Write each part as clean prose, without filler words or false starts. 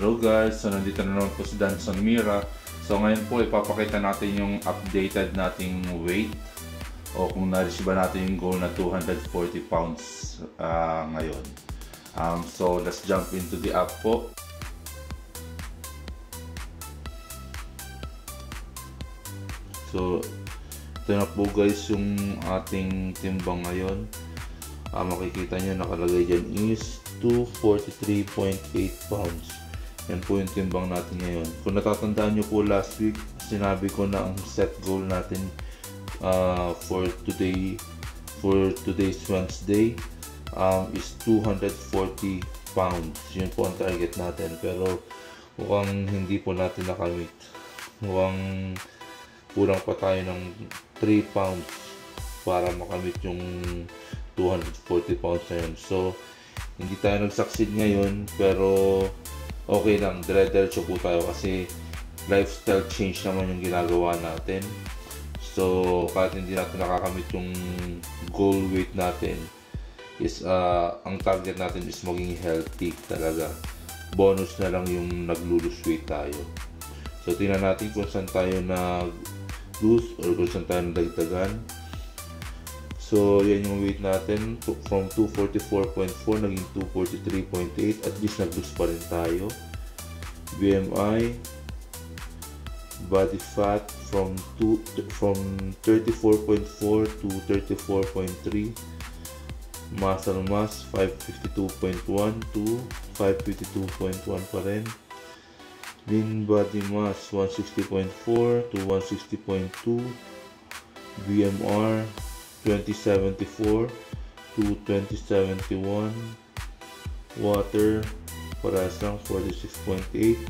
Hello guys, so nandito na naman po si Danson Mira. So ngayon po ipapakita natin yung updated nating weight o kung na-reach ba natin yung goal na 240 pounds ngayon. So let's jump into the app po. So ito na po guys yung ating timbang ngayon. Makikita nyo nakalagay dyan is 243.8 pounds. Yan po yung timbang natin ngayon. Kung natatandaan nyo po last week, sinabi ko na ang set goal natin for today's Wednesday is 240 pounds. Yun po ang target natin. Pero mukhang hindi po natin nakamit. Mukhang kulang pa tayo ng 3 pounds para makamit yung 240 pounds na yun. So hindi tayo nag-succeed ngayon, pero okay lang, dire-diretso po tayo kasi lifestyle change naman yung ginagawa natin. So kahit hindi natin nakakamit yung goal weight natin, is ang target natin is maging healthy talaga. Bonus na lang yung nag-lose weight tayo. So tingnan natin kung saan tayo nag-lose or kung saan tayo nagdagdagan. So yan yung weight natin, from 244.4 naging 243.8, at least nag-lose pa rin tayo. BMI, body fat from 34.4 to 34.3, muscle mass 552.1 to 552.1 pa rin, lean body mass 160.4 to 160.2, BMR 2074 to 2071, water parehas lang 46.8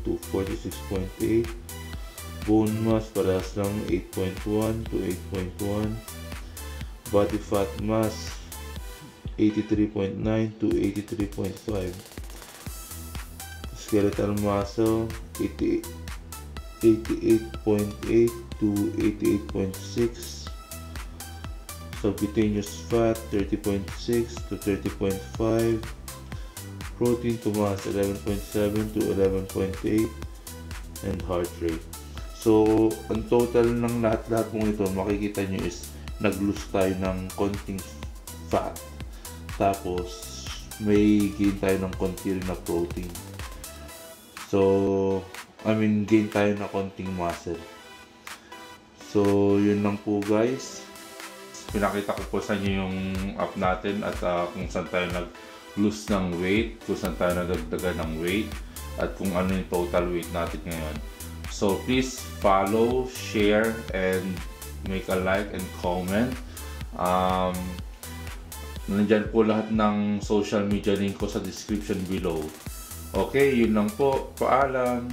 to 46.8, bone mass parehas lang 8.1 to 8.1, body fat mass 83.9 to 83.5, skeletal muscle 88.8 to 88.6, subcutaneous fat 30.6 to 30.5, protein to mass 11.7 to 11.8, and heart rate. So ang total ng lahat-lahat mong ito, makikita nyo is nag-lose tayo ng konting fat, tapos may gain tayo ng konti rin na protein. So gain tayo na konting muscle. So yun lang po guys. Pinakita ko po sa inyo yung app natin at kung saan tayo nag-lose ng weight, kung saan tayo nagdagdagan ng weight, at kung ano yung total weight natin ngayon. So please follow, share, and make a like and comment. Nandyan po lahat ng social media link ko sa description below. Okay, yun lang po. Paalam!